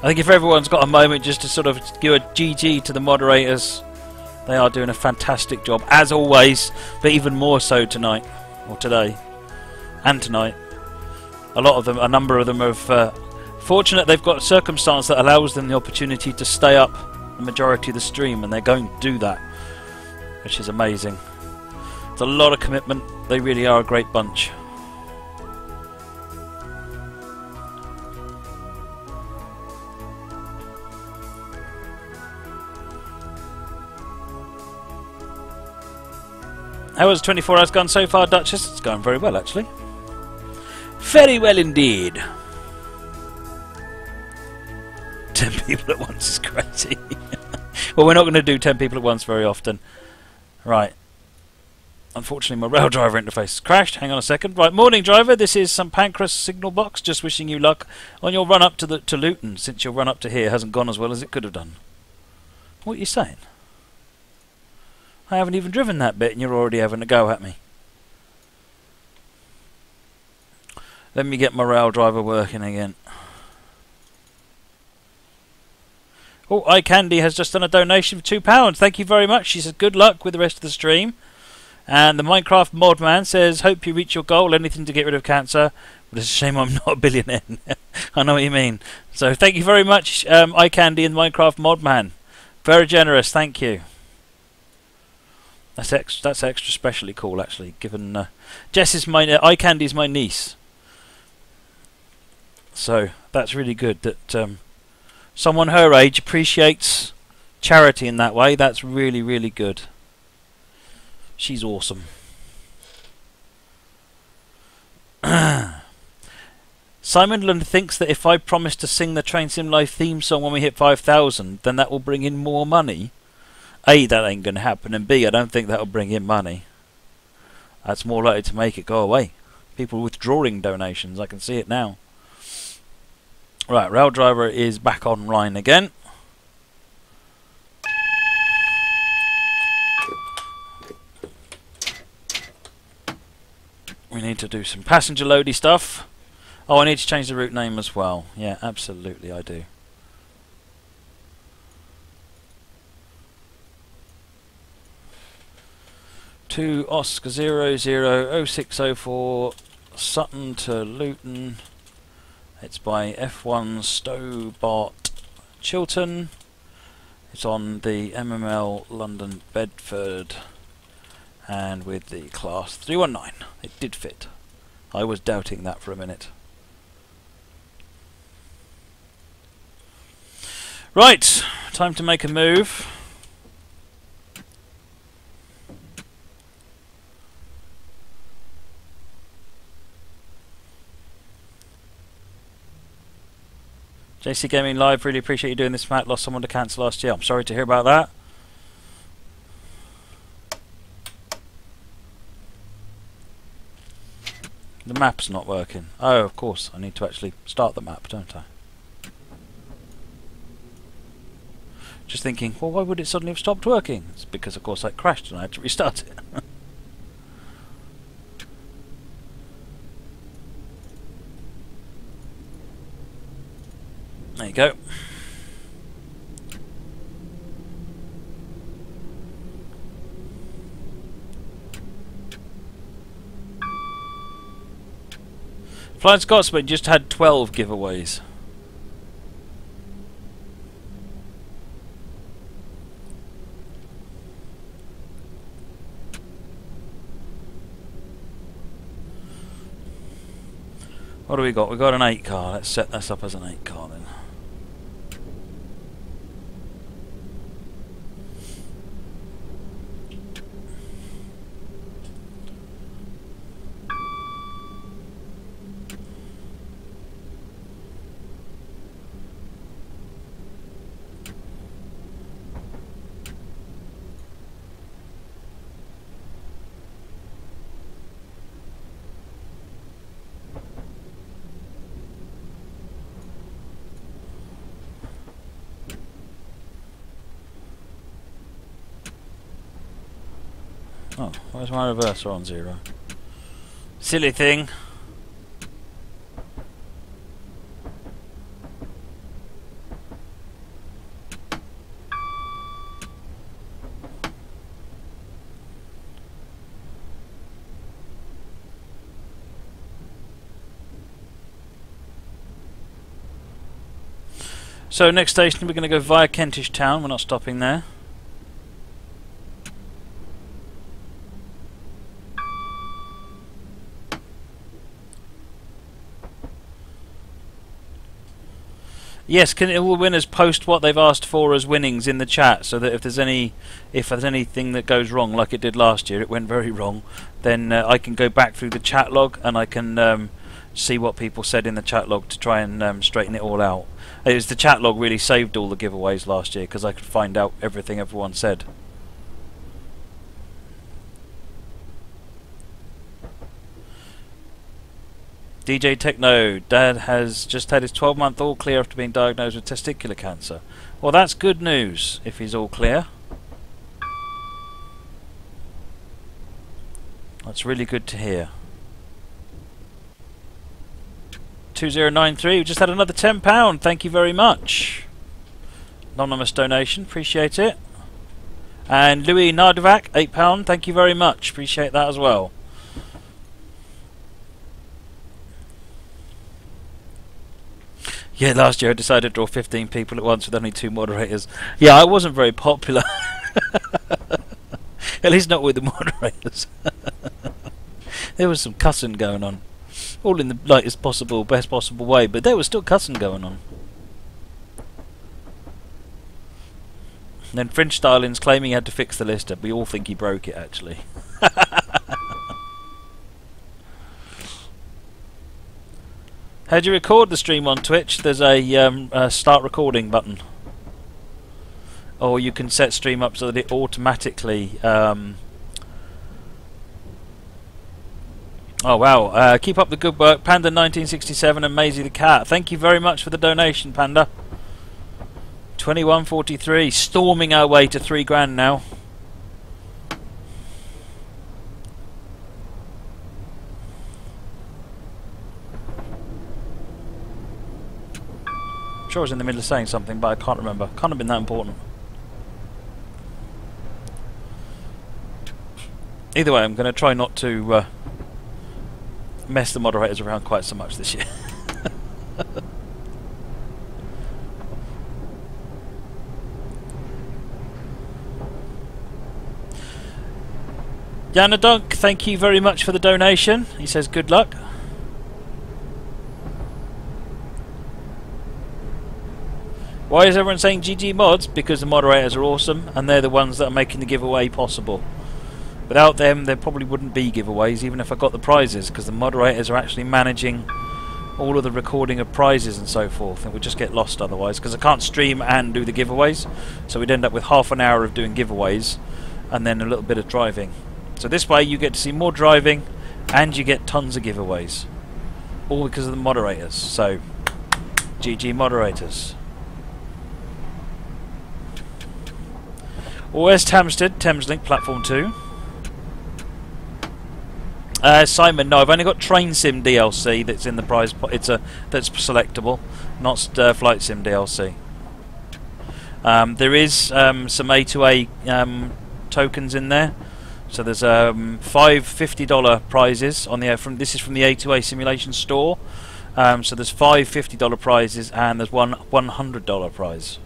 I think if everyone's got a moment just to sort of give a GG to the moderators, they are doing a fantastic job, as always, but even more so tonight, or today, and tonight. A number of them have fortunate they've got a circumstance that allows them the opportunity to stay up the majority of the stream, and they're going to do that, which is amazing. It's a lot of commitment. They really are a great bunch. How has 24 hours gone so far, Duchess? It's going very well, actually. Very well indeed. 10 people at once is crazy. Well, we're not going to do 10 people at once very often. Right. Unfortunately, my rail driver interface has crashed. Hang on a second. Right, morning, driver. This is St Pancras signal box. Just wishing you luck on your run up to Luton, since your run up to here hasn't gone as well as it could have done. What are you saying? I haven't even driven that bit, and you're already having a go at me. Let me get my rail driver working again. Oh, iCandy has just done a donation for £2. Thank you very much. She says good luck with the rest of the stream. And the Minecraft mod man says, hope you reach your goal, anything to get rid of cancer. But it's a shame I'm not a billionaire. I know what you mean. So thank you very much, iCandy and Minecraft mod man. Very generous, thank you. That's extra specially cool, actually, given Jess is iCandy's my niece. So that's really good that someone her age appreciates charity in that way. That's really, really good. She's awesome. Midland thinks that if I promise to sing the Train Sim Life theme song when we hit 5,000, then that will bring in more money. A, that ain't going to happen, and B, I don't think that will bring in money. That's more likely to make it go away. People withdrawing donations, I can see it now. Right, rail driver is back online again. We need to do some passenger loady stuff. Oh, I need to change the route name as well. Yeah, absolutely I do. To Oscar 000604 Sutton to Luton. It's by F1 Stobart Chilton. It's on the MML London Bedford and with the class 319. It did fit. I was doubting that for a minute. Right, time to make a move. JC Gaming Live, really appreciate you doing this, Matt. Lost someone to cancer last year. I'm sorry to hear about that. The map's not working. Oh, of course. I need to actually start the map, don't I? Just thinking, well, why would it suddenly have stopped working? It's because, of course, I crashed and I had to restart it. There you go. Flying Scotsman just had 12 giveaways. What do we got? We got an 8 car. Let's set this up as an 8 car then. Oh, where's my reverser on 0? Silly thing. So next station we're going to go via Kentish Town. We're not stopping there. Yes, can all the winners post what they've asked for as winnings in the chat, so that if there's anything that goes wrong, like it did last year, it went very wrong, then I can go back through the chat log and I can see what people said in the chat log to try and straighten it all out. It was the chat log really saved all the giveaways last year because I could find out everything everyone said. DJ Techno, Dad has just had his 12-month all clear after being diagnosed with testicular cancer. Well, that's good news if he's all clear. That's really good to hear. 2093, we just had another £10. Thank you very much. Anonymous donation, appreciate it. And Louis Nardovac, £8. Thank you very much, appreciate that as well. Yeah, last year I decided to draw 15 people at once with only 2 moderators. Yeah, I wasn't very popular. At least not with the moderators. There was some cussing going on. All in the lightest possible, best possible way, but there was still cussing going on. And then French Starling's claiming he had to fix the list. We all think he broke it, actually. How do you record the stream on Twitch? There's a start recording button. Or you can set stream up so that it automatically... oh wow, keep up the good work. Panda1967 and Maisie the Cat. Thank you very much for the donation, Panda. 2143, storming our way to £3 now. I'm sure I was in the middle of saying something, but I can't remember. Can't have been that important. Either way, I'm going to try not to mess the moderators around quite so much this year. Yana Dunk, thank you very much for the donation. He says good luck. Why is everyone saying GG mods? Because the moderators are awesome and they're the ones that are making the giveaway possible. Without them there probably wouldn't be giveaways even if I got the prizes, because the moderators are actually managing all of the recording of prizes and so forth, and we'd just get lost otherwise, because I can't stream and do the giveaways, so we'd end up with half an hour of doing giveaways and then a little bit of driving. So this way you get to see more driving and you get tons of giveaways, all because of the moderators. So GG moderators. West Hampstead, Thameslink, platform 2. Simon, no, I've only got Train Sim DLC that's in the prize. That's selectable, not Flight Sim DLC. There is some A2A tokens in there. So there's 5 $50 prizes on the this is from the A2A simulation store. So there's 5 $50 prizes and there's one $100 prize.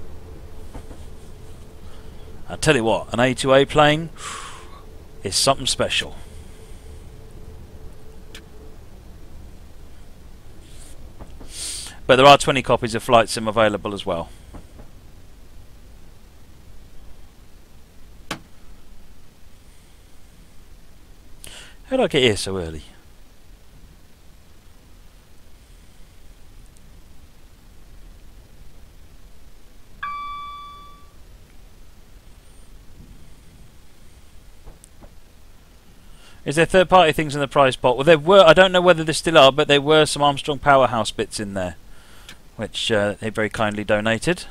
I tell you what, an A2A plane is something special. But there are 20 copies of Flight Sim available as well. How did I get here so early? Is there third-party things in the prize pot? Well, there were. I don't know whether there still are, but there were some Armstrong Powerhouse bits in there, which they very kindly donated.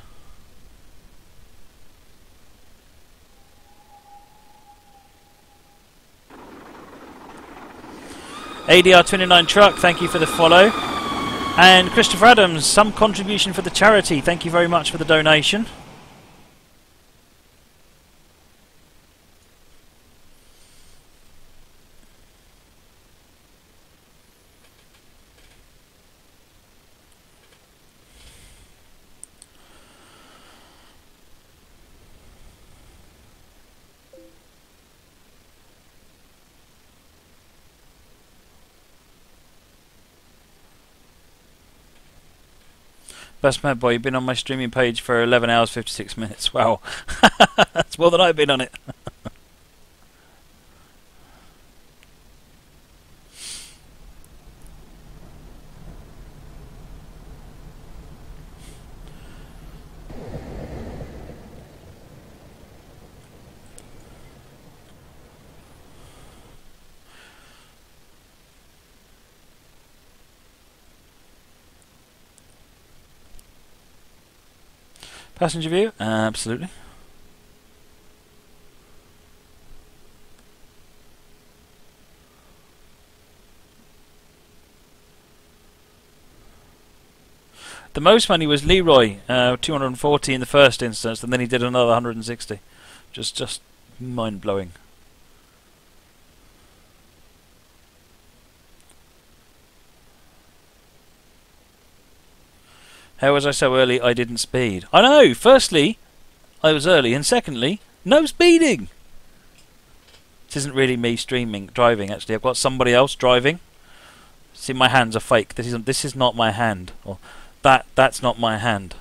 ADR29 Truck, thank you for the follow. And Christopher Adams, some contribution for the charity. Thank you very much for the donation. Best Mad Boy, you've been on my streaming page for 11 hours 56 minutes. Wow. That's more than I've been on it. Passenger view? Absolutely. The most money was Leroy, 240 in the first instance, and then he did another 160. Just mind-blowing. How was I so early I didn't speed? I know! Firstly, I was early, and secondly, no speeding! This isn't really me driving, actually. I've got somebody else driving. See, my hands are fake. This is not my hand. Or that's not my hand.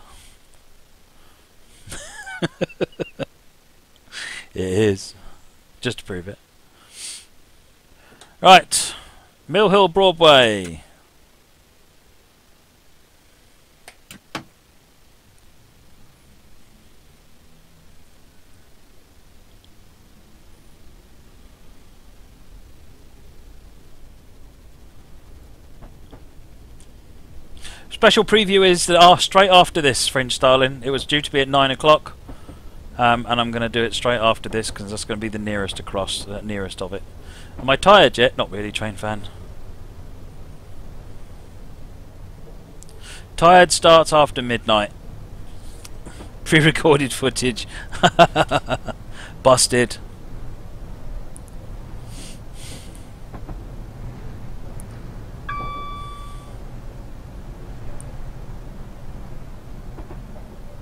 It is. Just to prove it. Right. Mill Hill Broadway. Special preview is that straight after this, French Starling. It was due to be at 9 o'clock, and I'm going to do it straight after this because that's going to be the nearest across, nearest of it. Am I tired yet? Not really, train fan. Tired starts after midnight. Pre-recorded footage. Busted.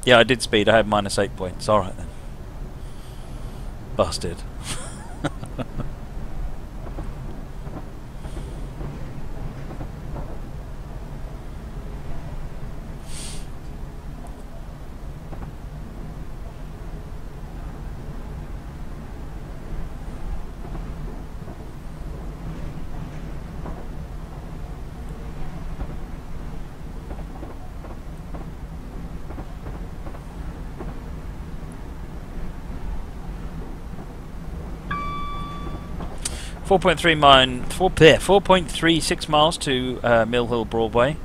Yeah, I did speed. I had -8 points. Alright then. Busted. 4.36 miles to Mill Hill Broadway.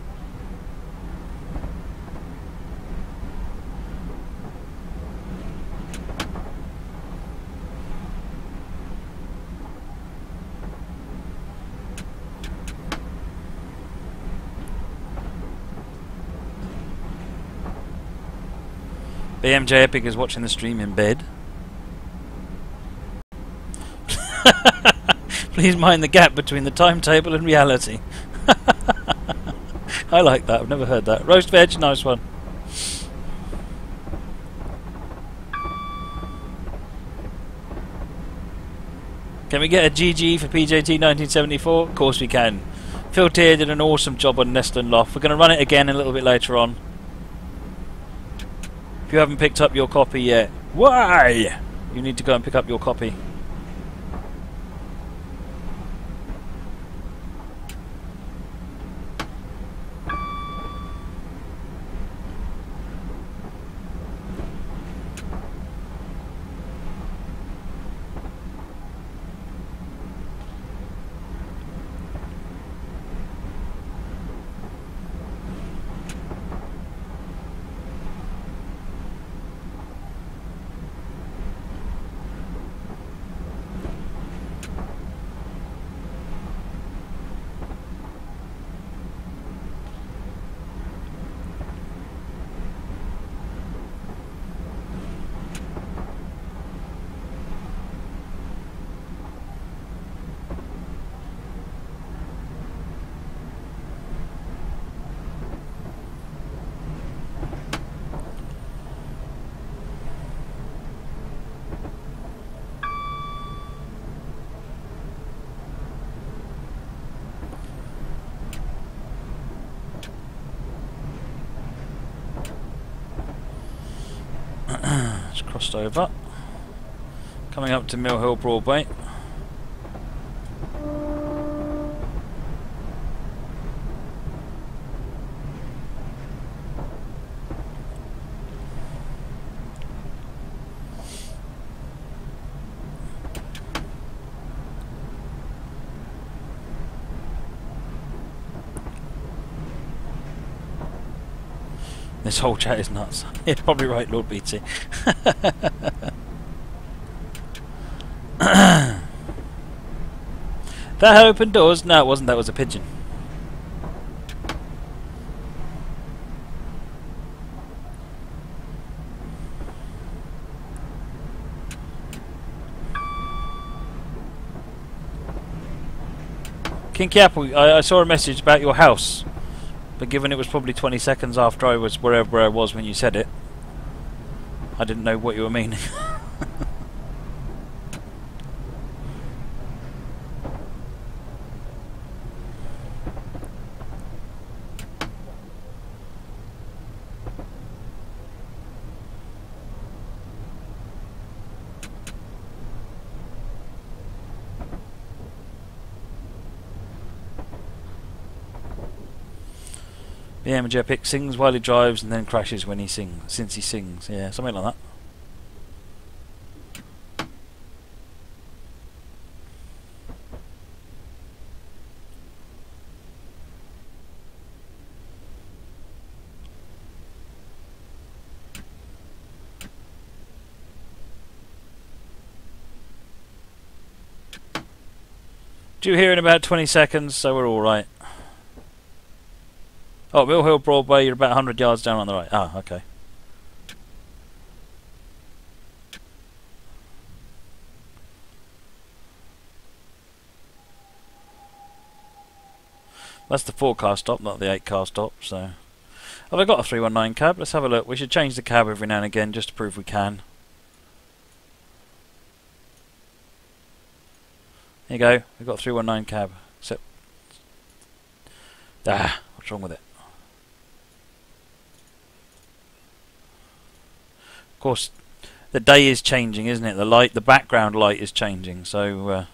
BMJ Epic is watching the stream in bed. Please mind the gap between the timetable and reality. I like that. I've never heard that. Roast veg, nice one. Can we get a GG for PJT 1974? Of course we can. Phil Tier did an awesome job on Neston Loft. We're going to run it again a little bit later on. If you haven't picked up your copy yet, why? You need to go and pick up your copy. It's crossed over. Coming up to Mill Hill Broadway. This whole chat is nuts. You're probably right, Lord BT. That opened doors? No, it wasn't. That was a pigeon. Kinky Apple, I saw a message about your house, but given it was probably 20 seconds after I was wherever I was when you said it, I didn't know what you were meaning. The amateur pick sings while he drives and then crashes when he sings. Since he sings, yeah, something like that. Due here in about 20 seconds, so we're all right. Oh, Mill Hill Broadway, you're about 100 yards down on the right. Ah, okay. That's the 4-car stop, not the 8-car stop, so... Have I got a 319 cab? Let's have a look. We should change the cab every now and again, just to prove we can. There you go, we've got a 319 cab. Except... Ah, what's wrong with it? Of course, the day is changing, isn't it? The light, the background light is changing, so...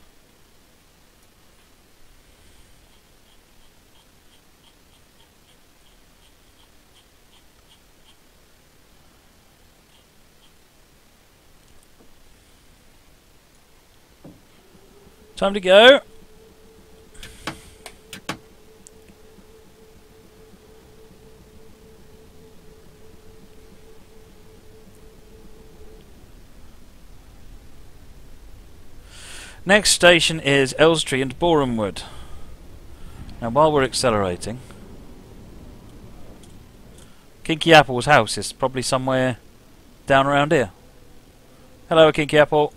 Time to go! Next station is Elstree and Borehamwood. Now while we're accelerating, Kinky Apple's house is probably somewhere down around here. Hello Kinky Apple.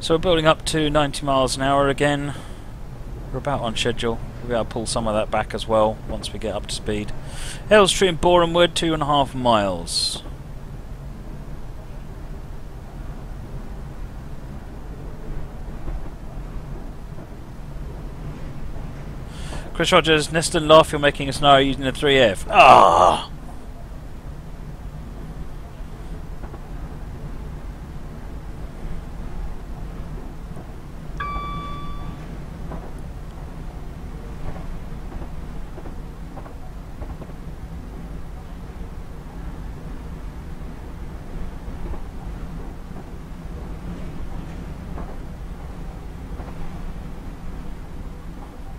So we're building up to 90 miles an hour again. We're about on schedule. We'll be able to pull some of that back as well once we get up to speed. Elstree and Borehamwood, 2.5 miles. Chris Rogers, Nest and Laugh, you're making a scenario using the 3F. Ah!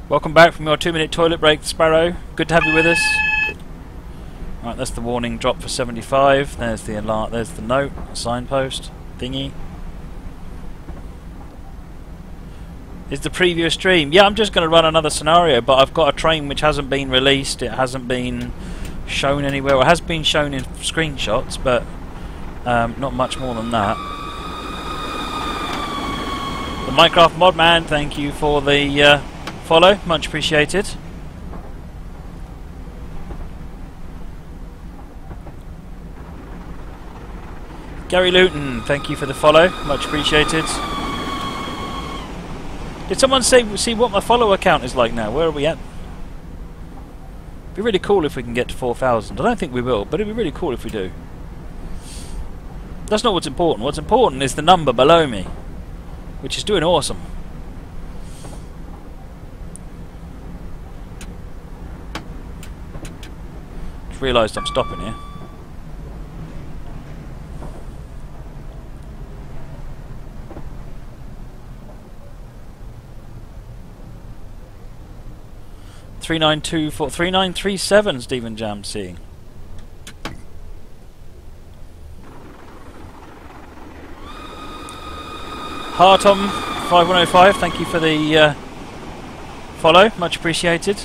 Welcome back from your 2-minute toilet break, Sparrow. Good to have you with us. Right, that's the warning drop for 75. There's the alert. There's the note, signpost thingy. Is the preview a stream? Yeah, I'm just going to run another scenario, but I've got a train which hasn't been released. It hasn't been shown anywhere. It has been shown in screenshots, but not much more than that. The Minecraft Modman, thank you for the follow, much appreciated. Gary Luton, thank you for the follow, much appreciated. Did someone see what my follower count is like now? Where are we at? It'd be really cool if we can get to 4,000. I don't think we will, but it'd be really cool if we do. That's not what's important. What's important is the number below me, which is doing awesome. Just realised I'm stopping here. $3924 $3937 Stephen Jam seeing. Hartom 5105, thank you for the follow, much appreciated.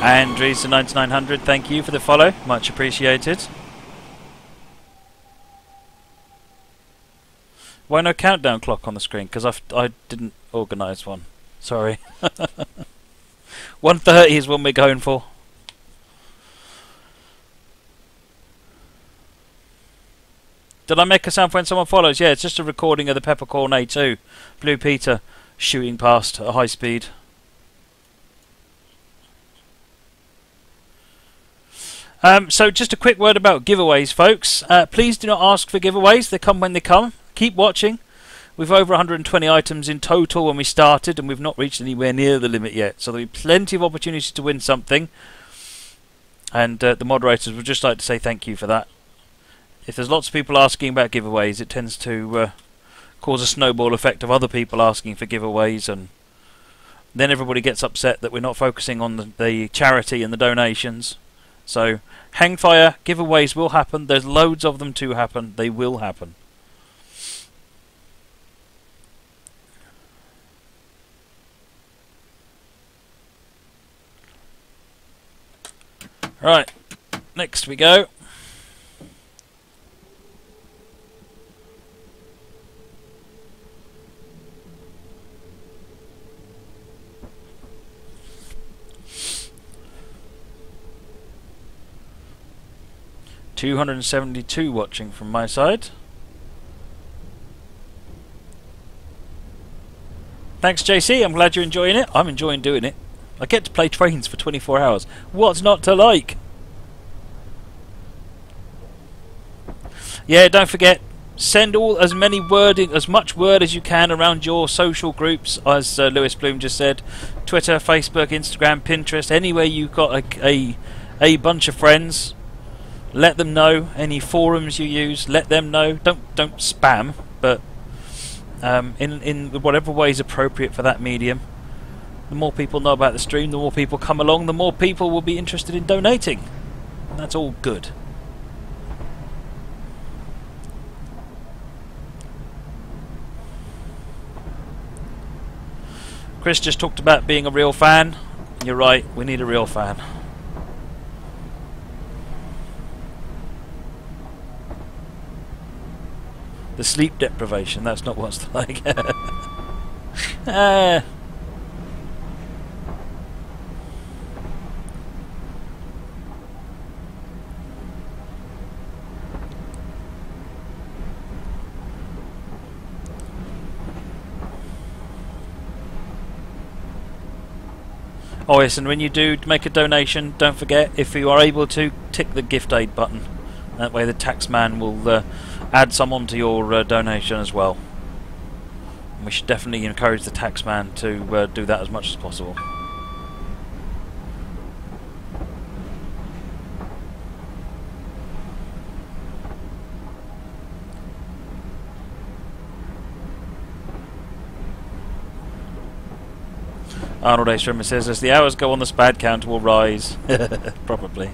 Andrews 9900, thank you for the follow, much appreciated. Why no countdown clock on the screen? Because I didn't organise one. Sorry. 1:30 is what we're going for. Did I make a sound when someone follows? Yeah, it's just a recording of the Peppercorn A2. Blue Peter shooting past at a high speed. So just a quick word about giveaways, folks. Please do not ask for giveaways. They come when they come. Keep watching. We've over 120 items in total when we started, and we've not reached anywhere near the limit yet. So there'll be plenty of opportunities to win something. And the moderators would just like to say thank you for that. If there's lots of people asking about giveaways, it tends to cause a snowball effect of other people asking for giveaways, and then everybody gets upset that we're not focusing on the charity and the donations. So, hang fire, giveaways will happen. There's loads of them to happen. They will happen. Right, next we go. $272 watching from my side. Thanks, JC. I'm glad you're enjoying it. I'm enjoying doing it. I get to play trains for 24 hours. What's not to like? Yeah, don't forget, send as much word as you can around your social groups, as Lewis Bloom just said. Twitter, Facebook, Instagram, Pinterest, anywhere you've got a bunch of friends. Let them know. Any forums you use, let them know. Don't spam, but in whatever way is appropriate for that medium. The more people know about the stream, the more people come along, the more people will be interested in donating. And that's all good. Chris just talked about being a real fan. You're right, we need a real fan. The sleep deprivation, that's not what's like. Oh yes, and when you do make a donation, don't forget, if you are able to, tick the gift aid button. That way the taxman will add some onto your donation as well. And we should definitely encourage the taxman to do that as much as possible. Arnold A. Strimmer says, as the hours go on, the SPAD count will rise. Probably.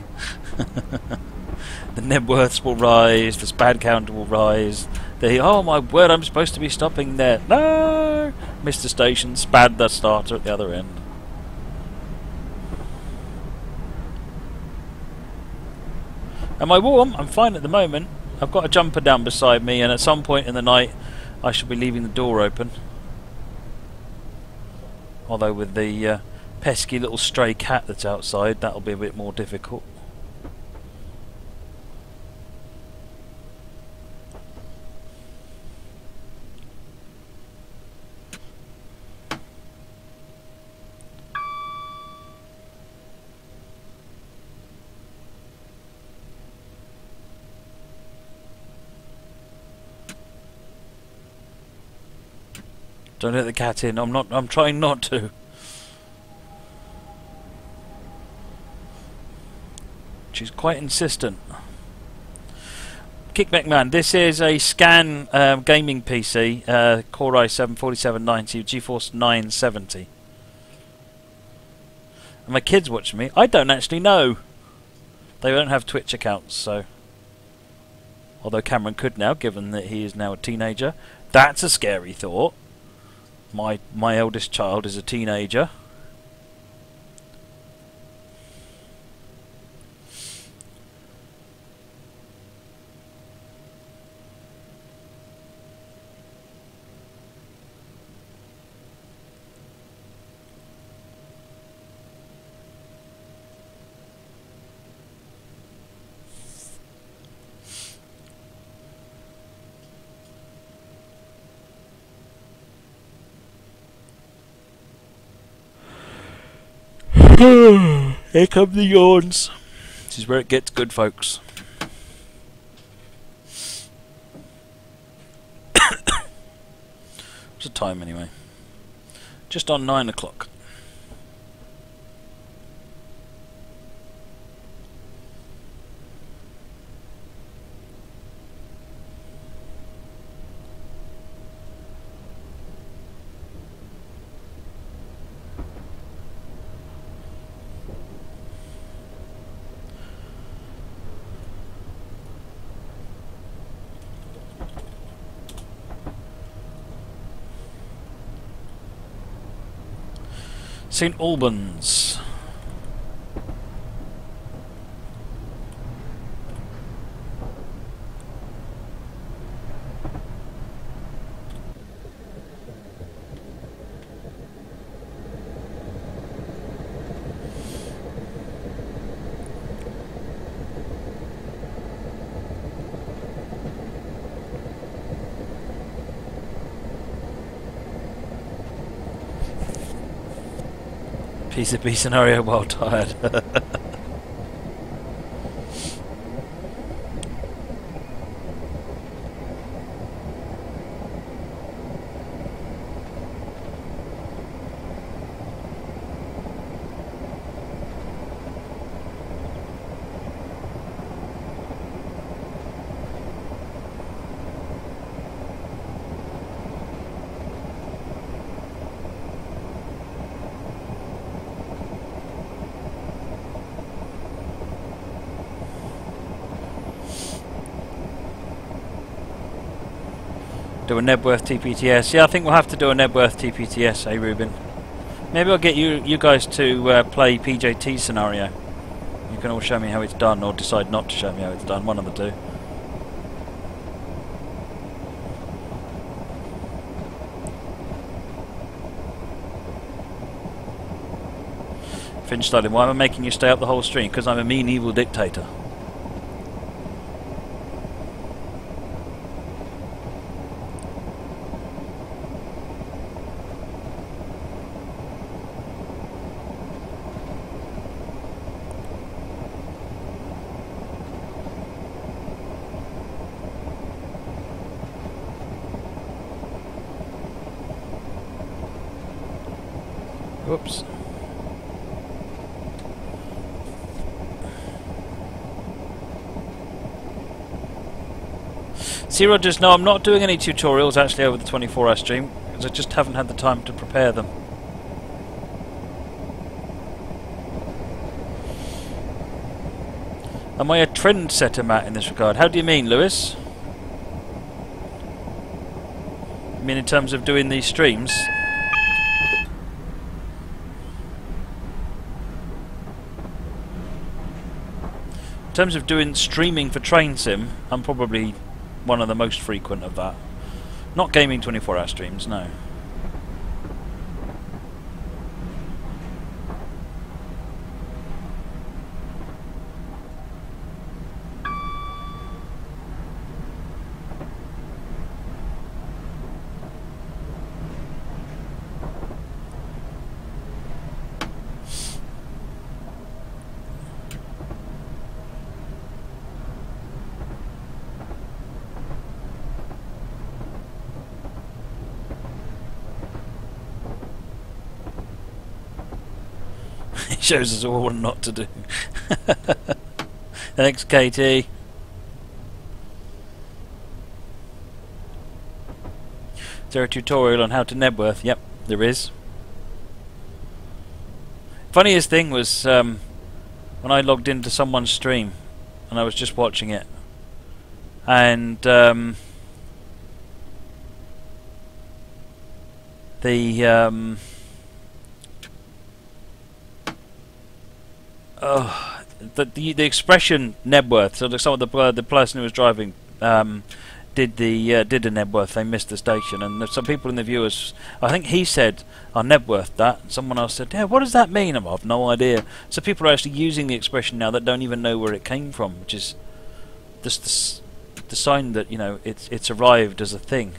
The net worths will rise, the SPAD count will rise. Oh my word, I'm supposed to be stopping there. No! Mr. Station, SPAD the starter at the other end. Am I warm? I'm fine at the moment. I've got a jumper down beside me, and at some point in the night I shall be leaving the door open. Although with the pesky little stray cat that's outside, that'll be a bit more difficult. Don't let the cat in. I'm trying not to. She's quite insistent. Kickback Man, this is a Scan gaming PC, Core i7 4790, GeForce 970. And my kids watch me. I don't actually know. They don't have Twitch accounts, so. Although Cameron could now, given that he is now a teenager. That's a scary thought. My eldest child is a teenager. Here come the yawns. This is where it gets good, folks. What's the time anyway? Just on 9 o'clock. St Albans. PCB scenario while tired. Do a Nebworth TPTS. Yeah, I think we'll have to do a Nebworth TPTS, Ruben? Maybe I'll get you guys to play PJT scenario. You can all show me how it's done, or decide not to show me how it's done. One of the two. Finch Stalin, why am I making you stay up the whole stream? Because I'm a mean, evil dictator. Whoops. See, Rogers, no, I'm not doing any tutorials actually over the 24-hour stream because I just haven't had the time to prepare them. Am I a trendsetter, Matt, in this regard? How do you mean, Lewis? I mean in terms of doing these streams? In terms of doing streaming for Train Sim, I'm probably one of the most frequent of that. Not gaming 24-hour streams, no. It shows us all what not to do. Thanks, Katie. Is there a tutorial on how to Nebworth? Yep, there is. Funniest thing was when I logged into someone's stream and I was just watching it, and the expression Nebworth. So some of the person who was driving did a Nebworth. They missed the station, and some people in the viewers, I think he said, "Oh, Nebworth that." And someone else said, "Yeah, what does that mean?" I've no idea. So people are actually using the expression now that don't even know where it came from, which is just the sign that, you know, it's arrived as a thing.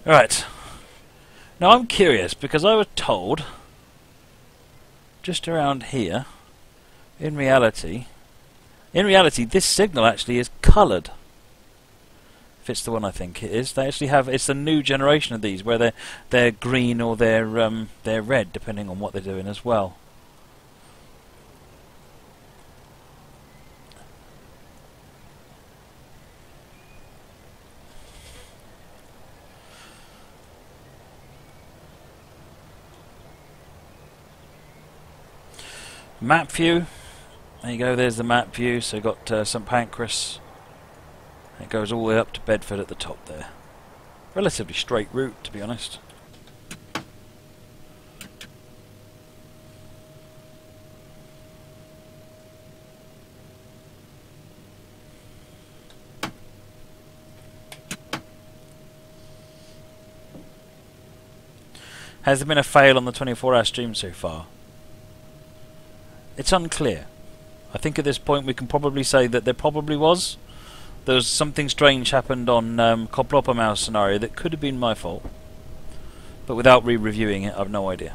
Right. Now I'm curious, because I was told just around here, in reality this signal actually is coloured. If it's the one I think it is, they actually have, it's a new generation of these where they're green or they're red, depending on what they're doing as well. Map view. There you go, there's the map view. So you've got St Pancras. It goes all the way up to Bedford at the top there. Relatively straight route, to be honest. Has there been a fail on the 24-hour stream so far? It's unclear. I think at this point we can probably say that there probably was. There was something strange happened on Coplopa Mouse scenario that could have been my fault. But without re-reviewing it, I've no idea.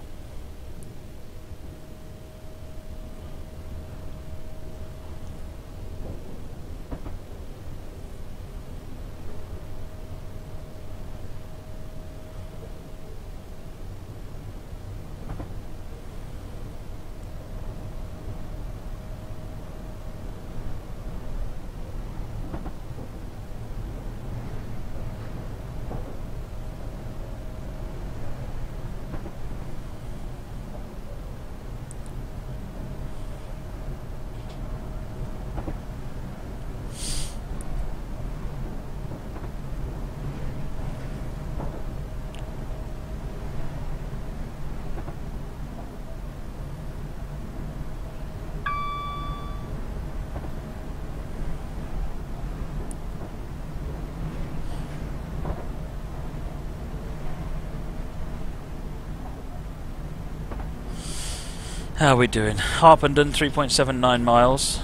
How are we doing? Harpenden, 3.79 miles.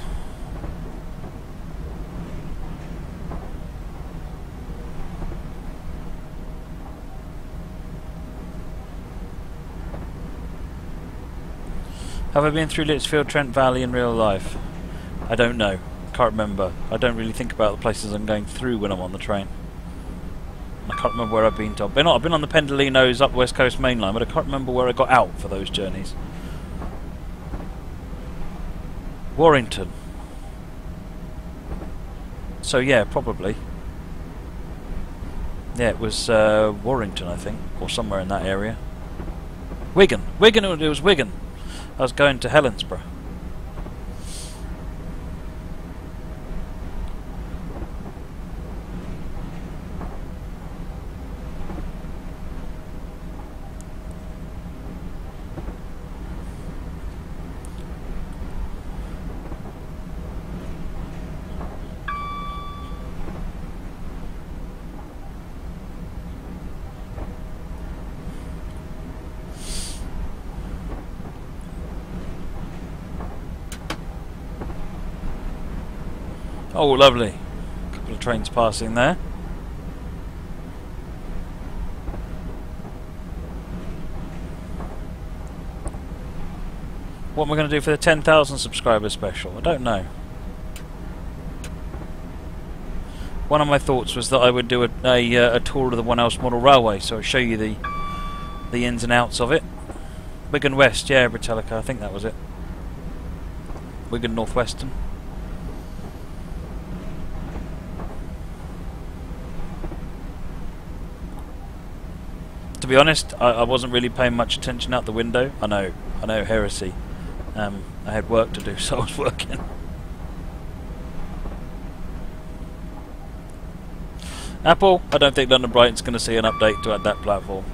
Have I been through Lichfield, Trent Valley in real life? I don't know. Can't remember. I don't really think about the places I'm going through when I'm on the train. I can't remember where I've been to. I've been on the Pendolinos up West Coast Mainline, but I can't remember where I got out for those journeys. Warrington. So yeah, probably. Yeah, it was Warrington, I think, or somewhere in that area. Wigan. Wigan, it was Wigan. I was going to Helensburgh. Oh, lovely. A couple of trains passing there. What am I going to do for the 10,000 subscriber special? I don't know. One of my thoughts was that I would do a tour of the 1Ls model railway, so I'll show you the ins and outs of it. Wigan West, yeah, Britannica, I think that was it. Wigan Northwestern. To be honest, I wasn't really paying much attention out the window. I know, heresy. I had work to do, so I was working. Apple, I don't think London Brighton's going to see an update to add that platform.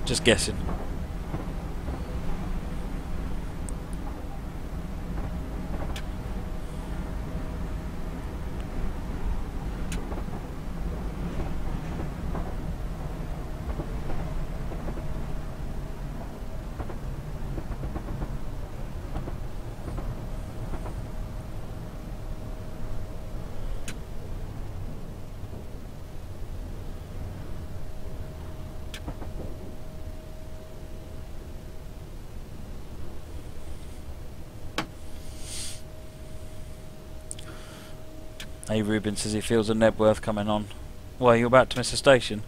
Just guessing. Hey, Ruben says he feels a Nebworth coming on. Well, you're about to miss a station.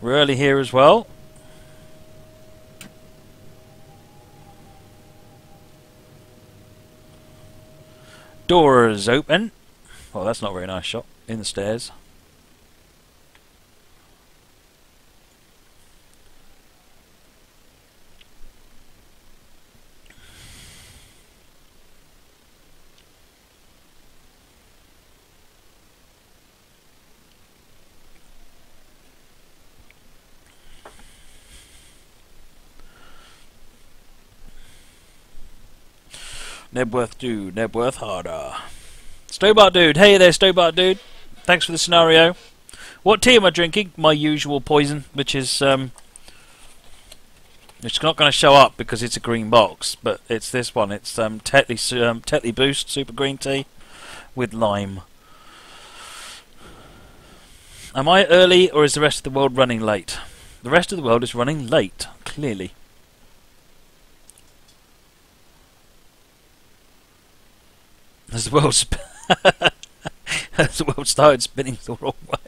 We're early here as well. Doors open. Well, that's not a very nice shot. In the stairs. Nebworth dude, Nebworth harder. Stobart dude, hey there Stobart dude. Thanks for the scenario. What tea am I drinking? My usual poison, which is it's not going to show up because it's a green box, but it's this one. It's Tetley Boost Super Green Tea with lime. Am I early or is the rest of the world running late? The rest of the world is running late, clearly. As the world as the world started spinning the wrong way.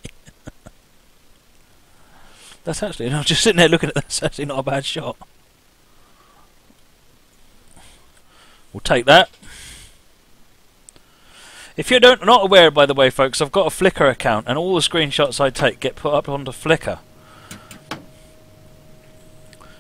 That's actually, I'm just sitting there looking at that, that's actually not a bad shot. We'll take that. If you're not aware, by the way, folks, I've got a Flickr account and all the screenshots I take get put up onto Flickr.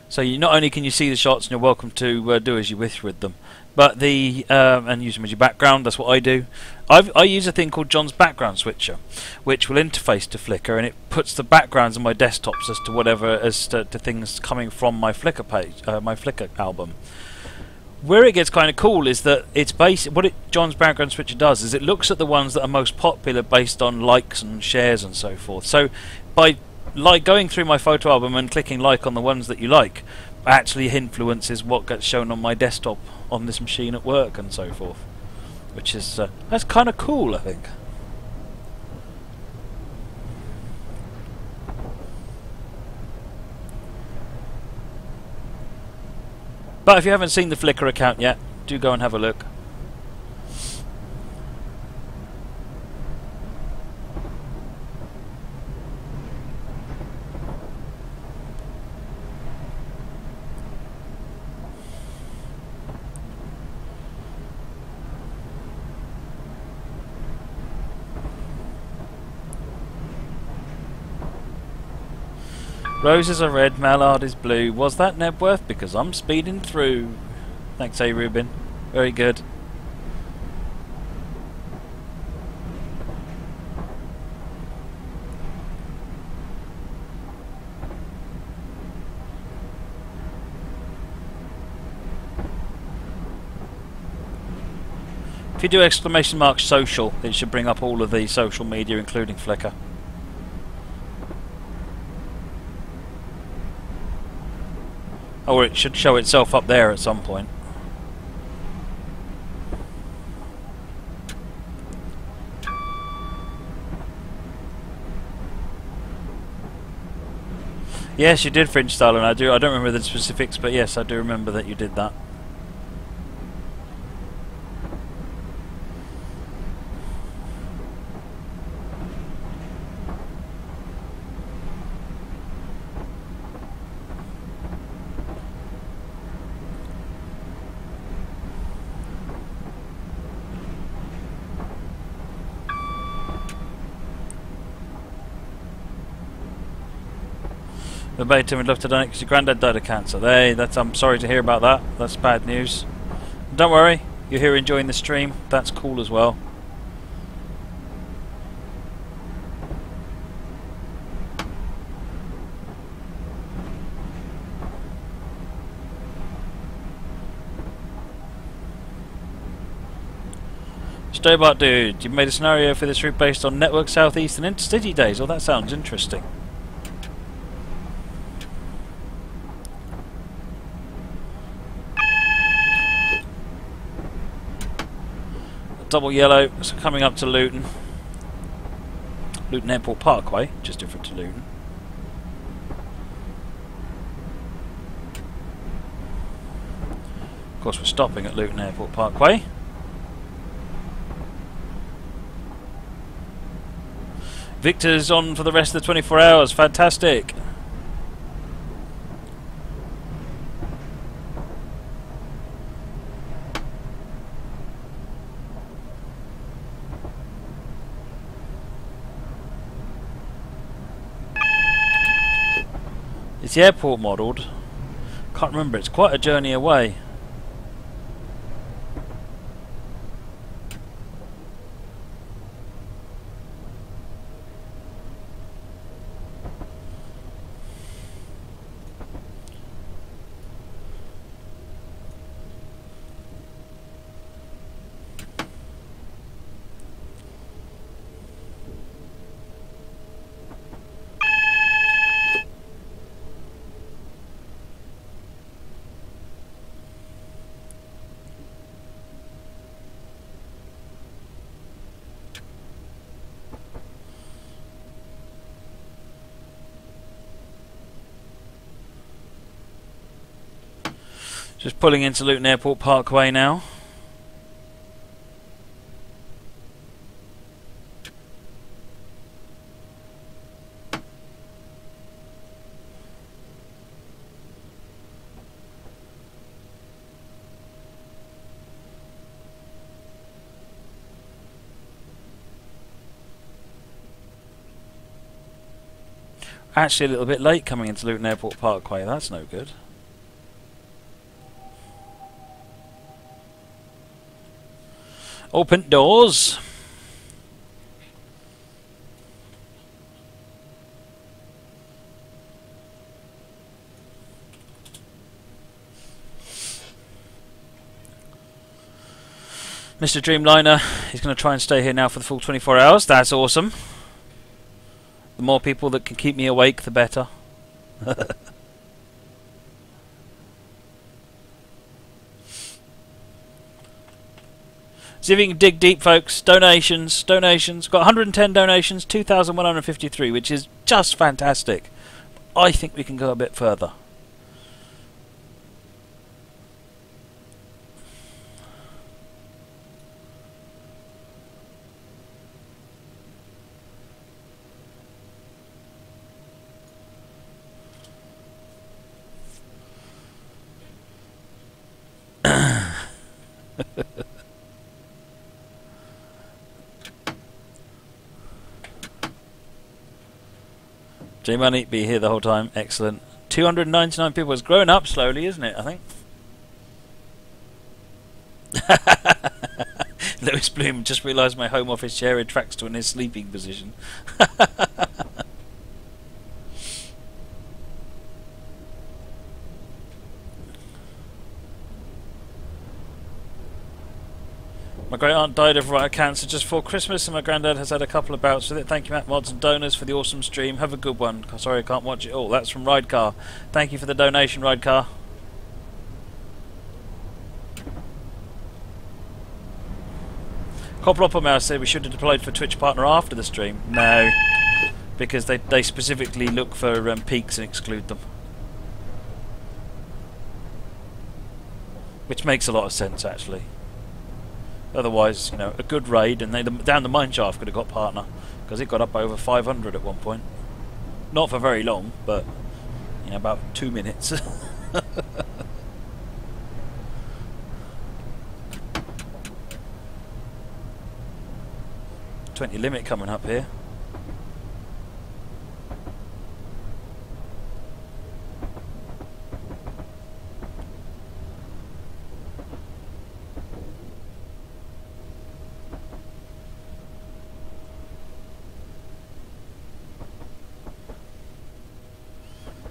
So you not only can you see the shots and you're welcome to do as you wish with them, but and use them as your background. That's what I do. I use a thing called John's Background Switcher, which will interface to Flickr, and it puts the backgrounds on my desktops as to whatever to things coming from my Flickr page, my Flickr album. Where it gets kind of cool is that it's John's Background Switcher does is it looks at the ones that are most popular based on likes and shares and so forth. So by going through my photo album and clicking like on the ones that you like actually influences what gets shown on my desktop on this machine at work and so forth, which is that's kind of cool, I think. But if you haven't seen the Flickr account yet, do go and have a look. Roses are red, mallard is blue. Was that Nebworth? Because I'm speeding through. Thanks, A. Rubin. Very good. If you do exclamation mark social, it should bring up all of the social media, including Flickr. Or it should show itself up there at some point. Yes, you did Fringe Style, and I don't remember the specifics, but yes, I do remember that you did that. Verbatim, would love to donate because your granddad died of cancer. I'm sorry to hear about that. That's bad news. Don't worry, you're here enjoying the stream. That's cool as well. Stobart dude, you've made a scenario for this route based on Network Southeast and Intercity days. Oh, that sounds interesting. Double yellow, so coming up to Luton. Luton Airport Parkway, just different to Luton. Of course, we're stopping at Luton Airport Parkway. Victor's on for the rest of the 24 hours. Fantastic. Is the airport modelled? Can't remember, it's quite a journey away. Just pulling into Luton Airport Parkway now. Actually a little bit late coming into Luton Airport Parkway, that's no good. Open doors. Mr. Dreamliner is going to try and stay here now for the full 24 hours. That's awesome. The more people that can keep me awake, the better. See if you can dig deep, folks. Donations. Got 110 donations, 2,153, which is just fantastic. I think we can go a bit further. J-Money, be here the whole time. Excellent. 299 people. It's growing up slowly, isn't it, I think? Lewis Bloom, just realised my home office chair retracts to in his sleeping position. My My great aunt died of right cancer just before Christmas, and my granddad has had a couple of bouts with it. Thank you, Matt Mods and donors, for the awesome stream. Have a good one. Sorry I can't watch it all. That's from Ridecar. Thank you for the donation, Ridecar. Copper Mouse said we should have deployed for Twitch partner after the stream. No, because they specifically look for peaks and exclude them. Which makes a lot of sense, actually. Otherwise, you know, a good raid, and down the mine shaft could have got partner, because it got up over 500 at one point. Not for very long, but you know, about 2 minutes. 20 limit coming up here.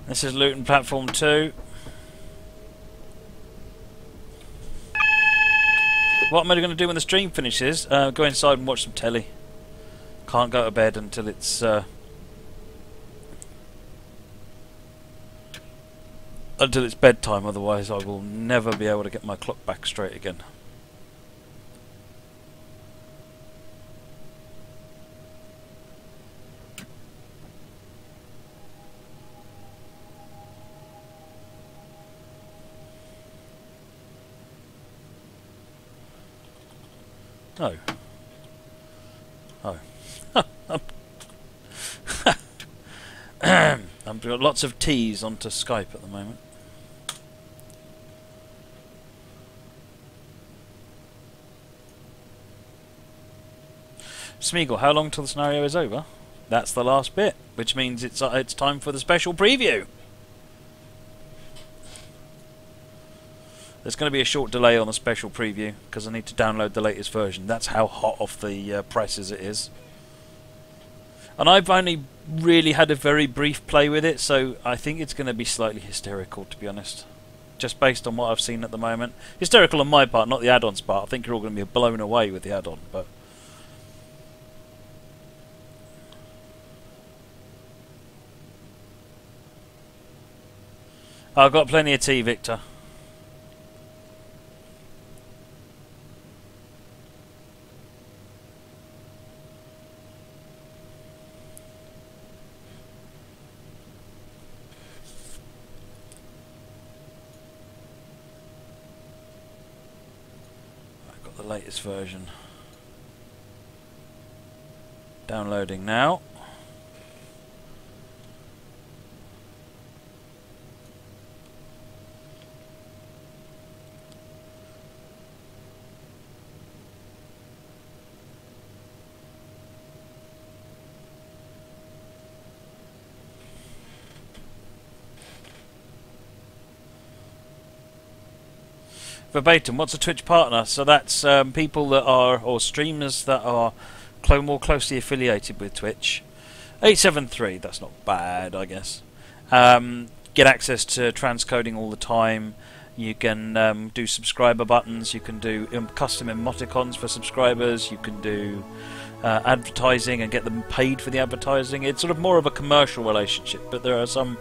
This is Luton Platform 2. What am I going to do when the stream finishes? Go inside and watch some telly. Can't go to bed until it's bedtime, otherwise I will never be able to get my clock back straight again. No. Oh. I've got lots of T's onto Skype at the moment. Smeagol, how long till the scenario is over? That's the last bit, which means it's time for the special preview. There's going to be a short delay on the special preview because I need to download the latest version. That's how hot off the presses it is. And I've only really had a very brief play with it, so I think it's going to be slightly hysterical, to be honest. Just based on what I've seen at the moment. Hysterical on my part, not the add-ons part. I think you're all going to be blown away with the add-on, but... I've got plenty of tea, Victor. Latest version downloading now. Verbatim, what's a Twitch partner? So that's people that are, or streamers that are more closely affiliated with Twitch. 873, that's not bad, I guess. Get access to transcoding all the time. You can do subscriber buttons. You can do custom emoticons for subscribers. You can do advertising and get them paid for the advertising. It's sort of more of a commercial relationship, but there are some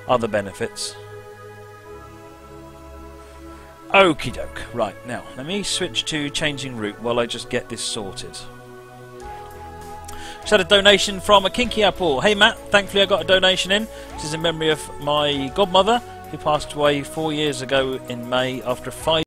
other benefits. Okie doke. Right, now let me switch to changing route while I just get this sorted. Just had a donation from a Kinky Apple. Hey Matt, thankfully I got a donation in. This is in memory of my godmother who passed away 4 years ago in May after a 5